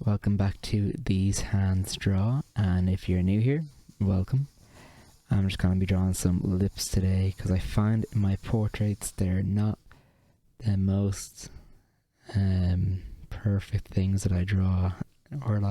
Welcome back to These Hands Draw, and if you're new here, welcome. I'm just going to be drawing some lips today because I find in my portraits they're not the most perfect things that I draw, or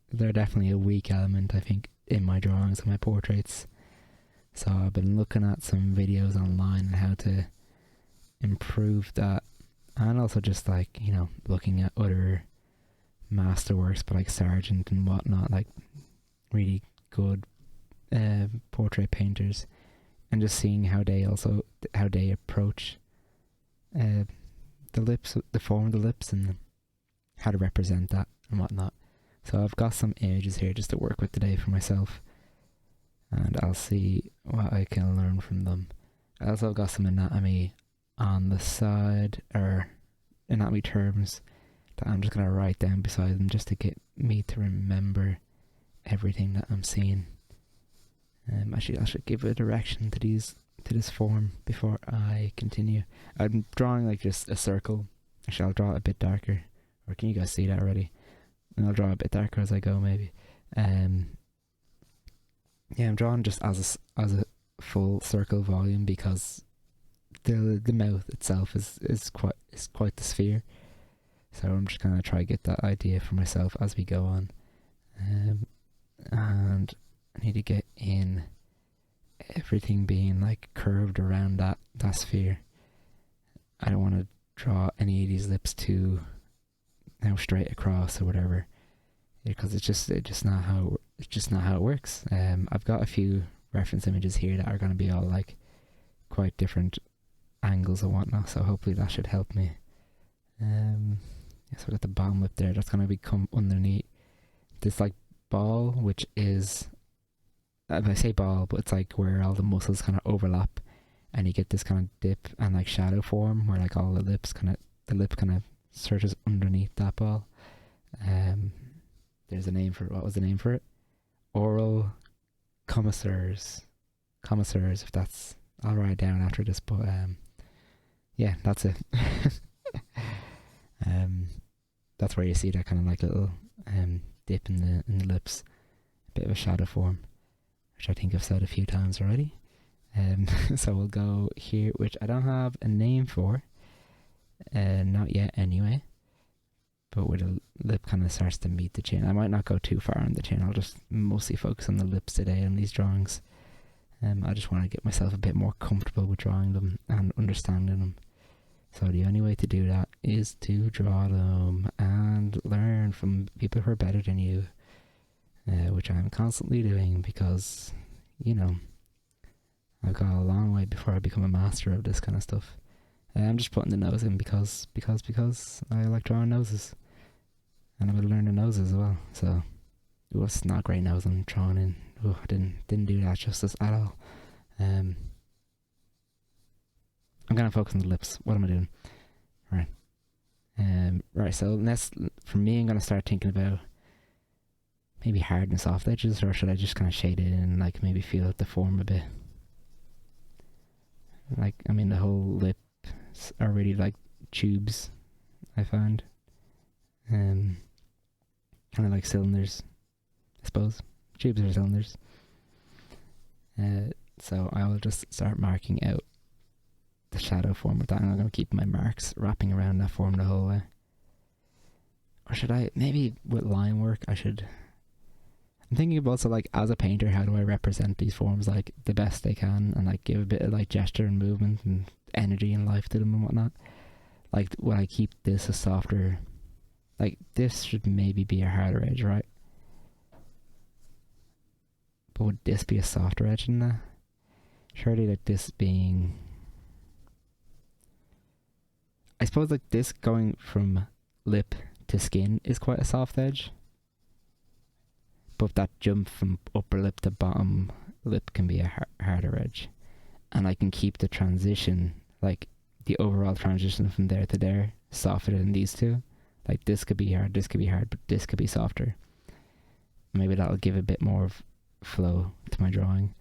they're definitely a weak element I think in my drawings and my portraits. So I've been looking at some videos online on how to improve that, and also just looking at other masterworks by Sargent and whatnot, really good portrait painters, and just seeing how they approach the lips, the form of the lips, and how to represent that and whatnot. So I've got some images here just to work with today for myself, and I'll see what I can learn from them. I also have got some anatomy on the side, or anatomy terms that I'm just going to write down beside them just to get me to remember everything that I'm seeing. I should give a direction to this form before I continue. I'm drawing just a circle. Actually, I'll draw it a bit darker. Or can you guys see that already? And I'll draw a bit darker as I go, maybe. I'm drawing just as a full circle volume because the mouth itself is quite the sphere. So I'm just gonna try to get that idea for myself as we go on, and I need to get in everything being curved around that sphere. I don't want to draw any of these lips too straight across or whatever, because it's just not how it works. I've got a few reference images here that are going to be all quite different angles and whatnot, so hopefully that should help me. So I got the bottom lip there. That's going to become underneath this ball, which is, I say ball, but it's where all the muscles kind of overlap, and you get this kind of dip and shadow form where all the lip kind of searches underneath that ball. There's a name for it. What was the name for it? Oral commissars, if that's, I'll write it down after this, but yeah, that's it. That's where you see that kind of little dip in the lips, a bit of a shadow form, which I think I've said a few times already. So we'll go here, which I don't have a name for, not yet anyway, but where the lip kind of starts to meet the chin. I might not go too far on the chin. I'll just mostly focus on the lips today on these drawings. I just want to get myself a bit more comfortable with drawing them and understanding them. So the only way to do that is to draw them and learn from people who are better than you, which I'm constantly doing because, I've got a long way before I become a master of this kind of stuff. I'm just putting the nose in because I like drawing noses, and I'm going to learn the nose as well. So it's not a great nose I'm drawing in. I didn't do that justice at all. I'm going to focus on the lips. What am I doing? Right. Right, so next, for me, I'm going to start thinking about maybe hard and soft edges, or should I just kind of shade it in and maybe feel out the form a bit? The whole lips are really tubes, I find. Kind of like cylinders, I suppose. Tubes are cylinders. So I'll just start marking out the shadow form with that, and I'm going to keep my marks wrapping around that form the whole way. Or should I, maybe with line work, I'm thinking of also as a painter, how do I represent these forms the best I can, and give a bit of gesture and movement and energy and life to them and whatnot. Would I keep this a softer, this should maybe be a harder edge, right? But would this be a softer edge than that? Surely this being, I suppose this going from lip to skin is quite a soft edge, but that jump from upper lip to bottom lip can be a harder edge, and I can keep the transition, the overall transition from there to there, softer than these two. This could be hard, but this could be softer. Maybe that'll give a bit more of flow to my drawing.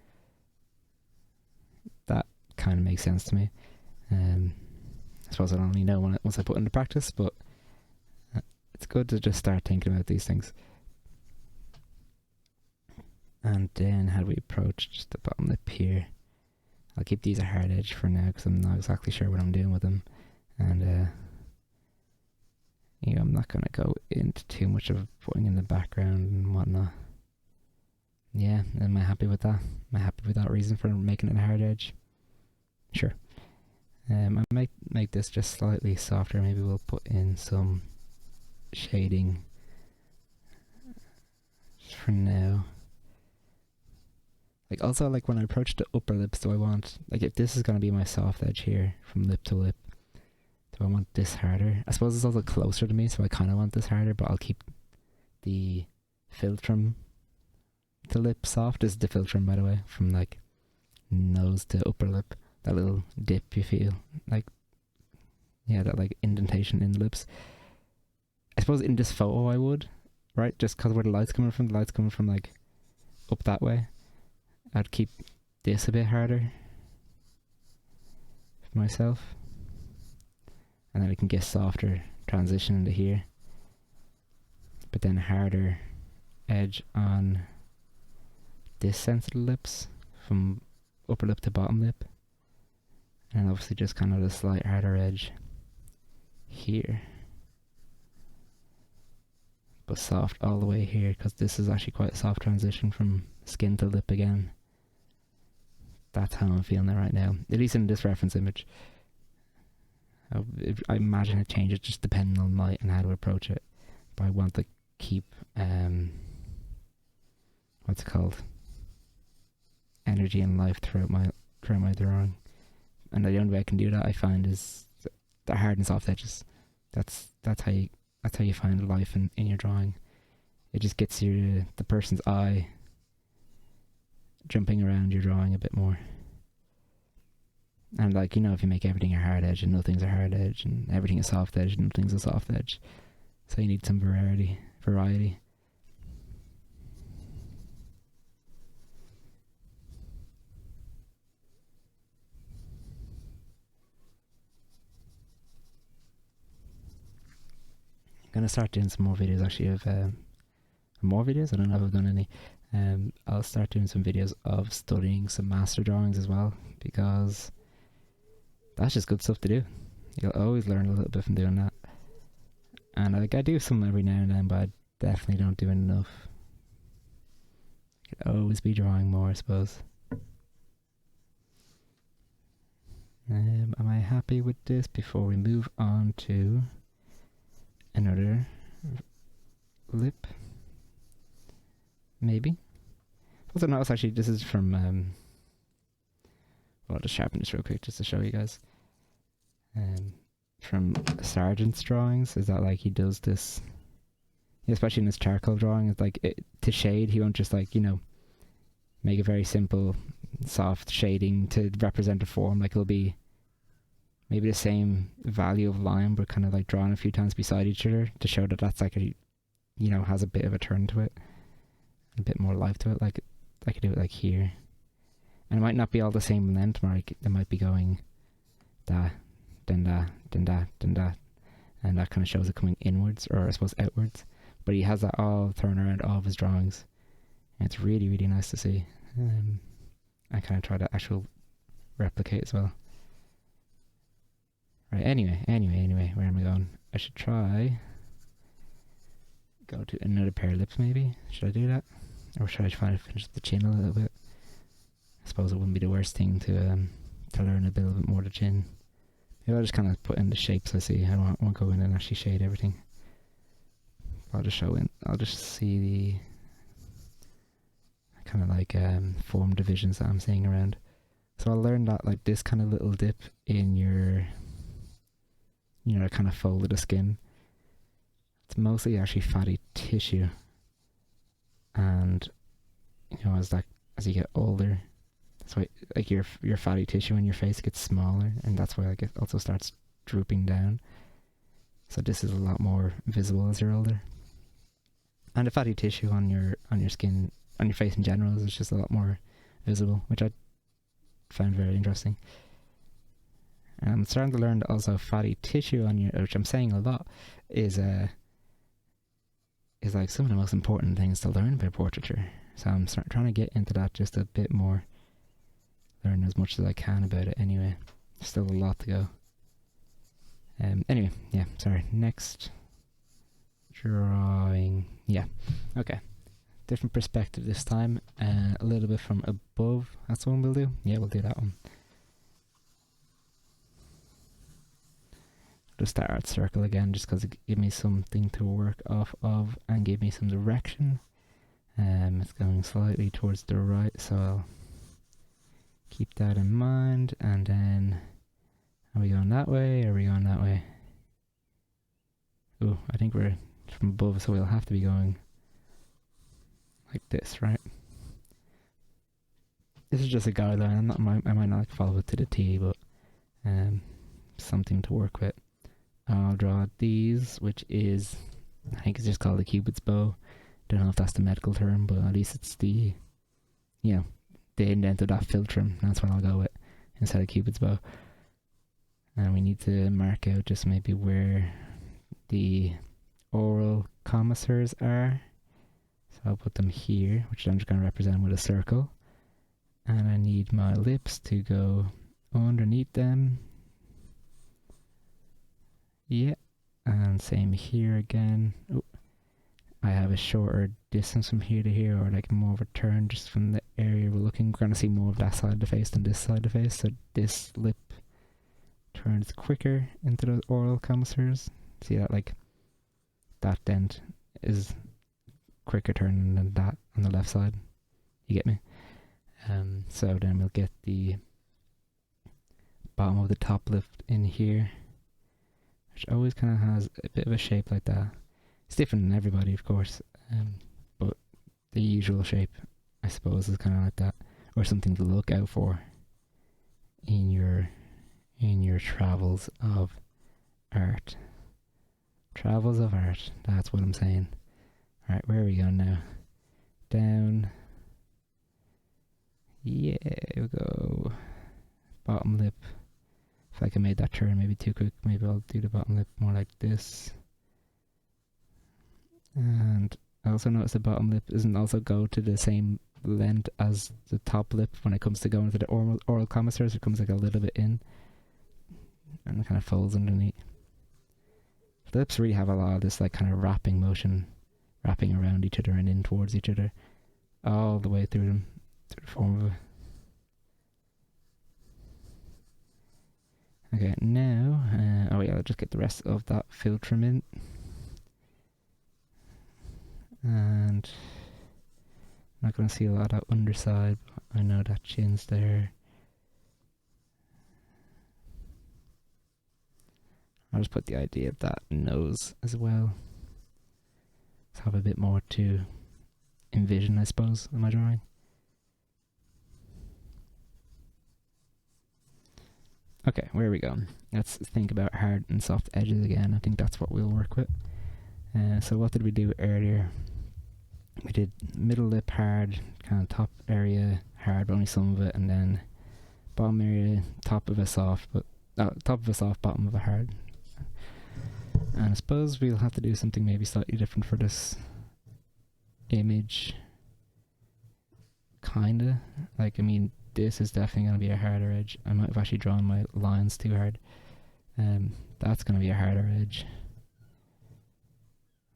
That kind of makes sense to me. I suppose I don't really know once I put it into practice, but it's good to just start thinking about these things. And then how do we approach just the bottom lip here? I'll keep these a hard edge for now because I'm not exactly sure what I'm doing with them. And I'm not going to go into too much of putting in the background and whatnot. Yeah, am I happy with that? Am I happy with that reason for making it a hard edge? Sure. I might make this just slightly softer. Maybe we'll put in some shading just for now. Like also, like when I approach the upper lips, do I want, like if this is going to be my soft edge here from lip to lip, do I want this harder? I suppose it's also closer to me, so I kind of want this harder, but I'll keep the philtrum to lip soft. This is the philtrum, by the way, from like nose to upper lip. That little dip you feel, like, yeah, that like indentation in the lips. I suppose in this photo I would, right? Just because where the light's coming from like up that way. I'd keep this a bit harder for myself. And then I can get softer transition into here. But then harder edge on this sensitive lips from upper lip to bottom lip. And obviously just kind of a slight harder edge here. But soft all the way here, because this is actually quite a soft transition from skin to lip again. That's how I'm feeling it right now, at least in this reference image. I imagine it changes just depending on light and how to approach it. But I want to keep, what's it called? Energy and life throughout my drawing. And the only way I can do that, I find, is the hard and soft edges. That's how you find life in your drawing. It just gets the person's eye jumping around your drawing a bit more. And like, if you make everything a hard edge and nothing's a hard edge and everything is soft edge and nothing's a soft edge. So you need some variety. I'm going to start doing some more videos actually of more videos. I don't know if I've done any. I'll start doing some videos of studying some master drawings as well, because that's just good stuff to do. You'll always learn a little bit from doing that. And I do some every now and then, but I definitely don't do enough. I could always be drawing more, I suppose. Am I happy with this before we move on to another lip? Maybe. Also notice actually this is from well, I'll just sharpen this real quick just to show you guys. From Sargent's drawings, is that like he does this, especially in his charcoal drawing, it's like to shade, he won't just like, make a very simple soft shading to represent a form. Like it'll be maybe the same value of line but kind of like drawn a few times beside each other to show that that's like has a bit of a turn to it, a bit more life to it. Like I could do it like here, and it might not be all the same length, like it might be going that, then that, then that, then that, and that kind of shows it coming inwards, or I suppose outwards, but he has that all thrown around all of his drawings, and it's really, really nice to see. I kind of try to actual replicate as well. Right, anyway, where am I going? I should try go to another pair of lips maybe. Should I do that? Or should I try to finish the chin a little bit? I suppose it wouldn't be the worst thing to learn a little bit more the chin. Maybe I'll just kind of put in the shapes I see. I won't go in and actually shade everything. I'll just see the kind of like form divisions that I'm seeing around. So I'll learn that like this kind of little dip in your kind of fold of the skin, it's mostly actually fatty tissue, and as you get older, that's why like your fatty tissue in your face gets smaller, and that's why like it also starts drooping down. So this is a lot more visible as you're older, and the fatty tissue on your skin, on your face in general, is just a lot more visible, which I found very interesting. And I'm starting to learn that also fatty tissue on your, which I'm saying a lot, is is like some of the most important things to learn about portraiture. So I'm trying to get into that just a bit more, learn as much as I can about it anyway. Still a lot to go. Anyway, yeah, sorry. Next drawing. Yeah, okay. Different perspective this time. A little bit from above. That's the one we'll do? Yeah, we'll do that one. Just that art circle again, just because it gave me something to work off of and gave me some direction. It's going slightly towards the right, so I'll keep that in mind. And then, are we going that way, or are we going that way? Oh, I think we're from above, so we'll have to be going like this, right? This is just a guideline. I might not follow it to the T, but something to work with. I'll draw these, which is, I think it's just called the Cupid's bow. Don't know if that's the medical term, but at least it's the, you know, the indent of that philtrum. That's what I'll go with instead of Cupid's bow. And we need to mark out just maybe where the oral commissures are. So I'll put them here, which I'm just going to represent with a circle. And I need my lips to go underneath them. Yeah, and same here again. Oh, I have a shorter distance from here to here, or like more of a turn just from the area we're looking. We're going to see more of that side of the face than this side of the face, so this lip turns quicker into the oral commissures. See that, like, that dent is quicker turning than that on the left side. You get me? So then we'll get the bottom of the top lip in here, which always kind of has a bit of a shape like that. It's different in everybody, of course, but the usual shape, I suppose, is kind of like that, or something to look out for in your travels of art. Travels of art, that's what I'm saying. Alright, where are we going now? Down. Yeah, we'll go bottom lip. If like I made that turn maybe too quick, maybe I'll do the bottom lip more like this. And I also noticed the bottom lip doesn't also go to the same length as the top lip when it comes to going to the oral commissures. It comes like a little bit in and it kind of folds underneath. The lips really have a lot of this like kind of wrapping motion, wrapping around each other and in towards each other all the way through them, through the form of a... Okay, now, oh yeah, I'll just get the rest of that philtrum in. And I'm not going to see a lot of that underside, but I know that chin's there. I'll just put the idea of that nose as well. Let's have a bit more to envision, I suppose, in my drawing. Okay, where are we going? Let's think about hard and soft edges again. I think that's what we'll work with. So what did we do earlier? We did middle lip hard, kind of top area hard, but only some of it, and then bottom area, top of a soft, top of a soft, bottom of a hard. And I suppose we'll have to do something maybe slightly different for this image. Kinda. Like, I mean, this is definitely going to be a harder edge. I might have actually drawn my lines too hard. That's going to be a harder edge.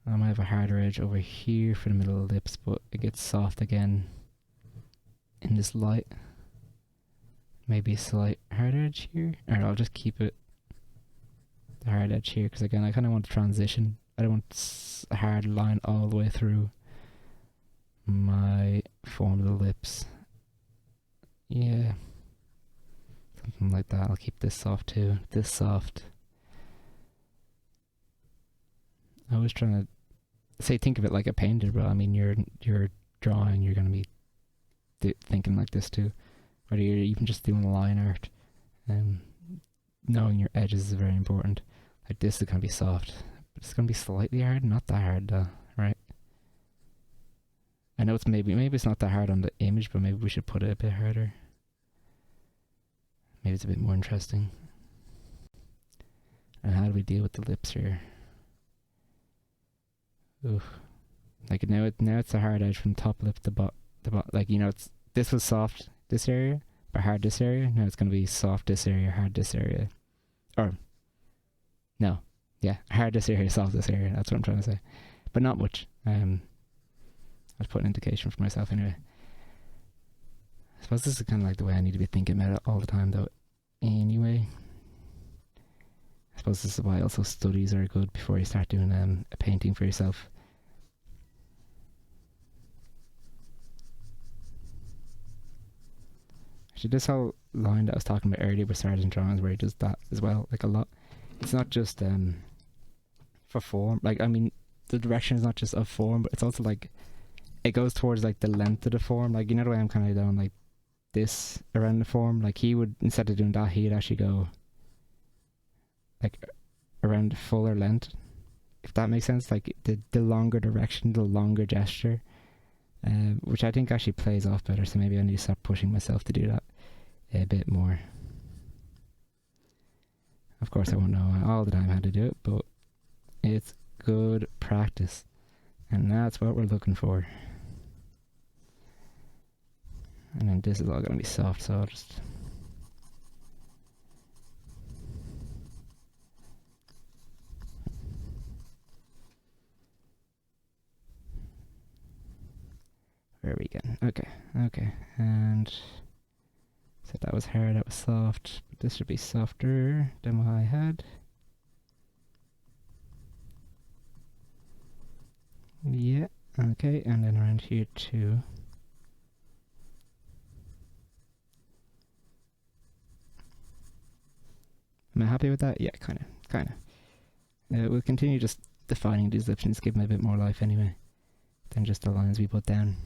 I might have a harder edge over here for the middle of the lips, but it gets soft again in this light. Maybe a slight hard edge here. Or I'll just keep it the hard edge here, because again, I kind of want to transition. I don't want a hard line all the way through my form of the lips. Yeah. Something like that. I'll keep this soft too. This soft. I was trying to say, think of it like a painter, but I mean, you're drawing, you're going to be thinking like this too. Whether you're even just doing line art, knowing your edges is very important. Like this is going to be soft, but it's going to be slightly hard, not that hard though, right? I know it's maybe it's not that hard on the image, but maybe we should put it a bit harder. Maybe it's a bit more interesting. And how do we deal with the lips here? Oof. Like now it's a hard edge from top lip to like, you know, this was soft this area but hard this area. Now it's going to be soft this area, hard this area, or no, yeah, hard this area, soft this area. That's what I'm trying to say, but not much. I'll put an indication for myself anyway. I suppose this is kind of like the way I need to be thinking about it all the time, though. Anyway, I suppose this is why also studies are good before you start doing a painting for yourself. Actually, this whole line that I was talking about earlier with Sergeant Drawings, where he does that as well, like a lot. It's not just for form. Like, I mean, the direction is not just of form, but it's also like it goes towards like the length of the form. Like, you know the way I'm kind of doing like this around the form. Like, he would, instead of doing that, he'd actually go like around the fuller length, if that makes sense. Like the longer direction, the longer gesture, which I think actually plays off better. So maybe I need to start pushing myself to do that a bit more. Of course, I won't know all the time how to do it, but it's good practice, and that's what we're looking for. And then this is all going to be soft, so I'll just... Where are we getting? Okay. And so that was hard, that was soft. But this should be softer than what I had. Yeah, okay, and then around here too. Am I happy with that? Yeah, kinda. We'll continue just defining these lips and just give them a bit more life anyway than just the lines we put down.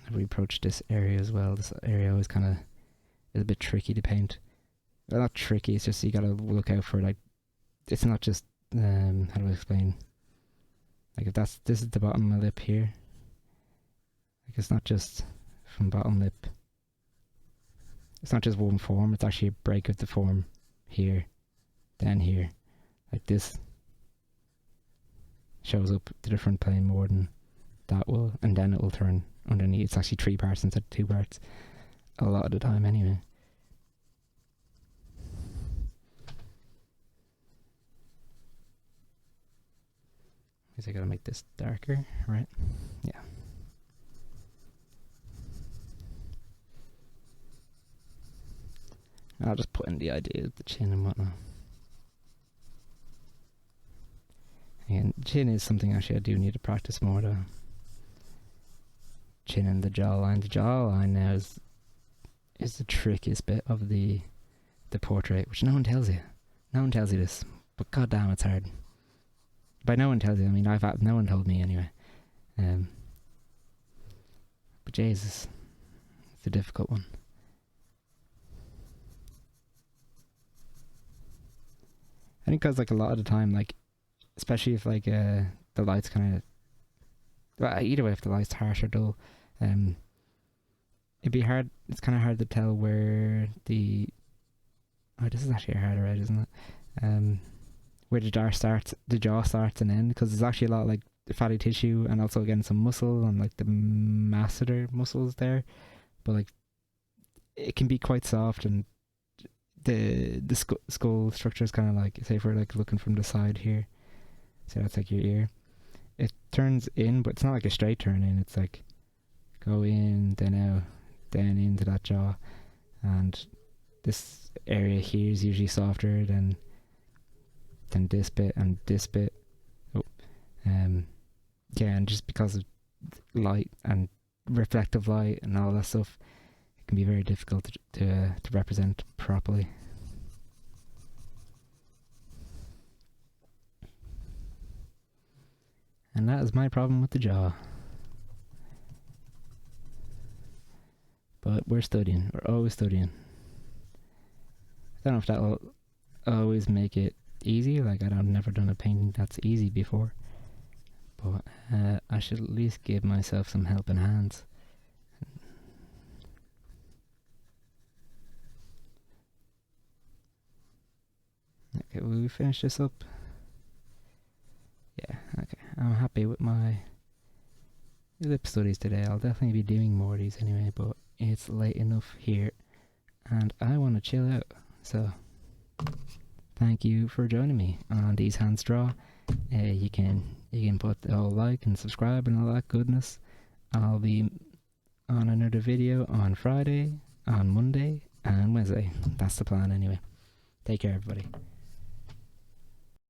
And we approach this area as well. This area is kind of is a bit tricky to paint. Well, not tricky, it's just you gotta look out for, like, it's not just how do I explain? Like, if this is the bottom of my lip here, like, it's not just from bottom lip. It's not just one form, it's actually a break of the form here, then here. Like, this shows up to the front plane more than that will, and then it will turn underneath. It's actually 3 parts instead of 2 parts, a lot of the time anyway. I gotta make this darker, right? Yeah. I'll just put in the idea of the chin and whatnot. And chin is something actually I do need to practice more, though. Chin and the jawline. The jawline now is the trickiest bit of the portrait, which no one tells you. No one tells you this, but goddamn, it's hard. By no one tells you, I mean, no one told me anyway. But Jesus, it's a difficult one. I think because, like, a lot of the time, like, especially if, like, the light's kind of... Well, either way, if the light's harsh or dull, it'd be hard... It's kind of hard to tell where the... Oh, this is actually a harder edge, isn't it? Where the jaw starts and ends, because there's actually a lot of, like, fatty tissue and also, again, some muscle and, like, the masseter muscles there. But, like, it can be quite soft, and the skull structure is kind of like, say if we're, like, looking from the side here, so that's like your ear, it turns in, but it's not like a straight turn in. It's like go in, then out, then into that jaw, and this area here is usually softer than this bit and this bit. Yeah, and just because of light and reflective light and all that stuff, it can be very difficult to represent properly. And that is my problem with the jaw. But we're studying. We're always studying. I don't know if that will always make it easy. Like, I've never done a painting that's easy before. But I should at least give myself some helping hands. Okay, will we finish this up? Yeah, okay. I'm happy with my lip studies today. I'll definitely be doing more of these anyway, but it's late enough here and I want to chill out. So, thank you for joining me on these hands draw. You can put the whole like and subscribe and all that goodness. I'll be on another video on Friday, on Monday, and Wednesday. That's the plan anyway. Take care, everybody.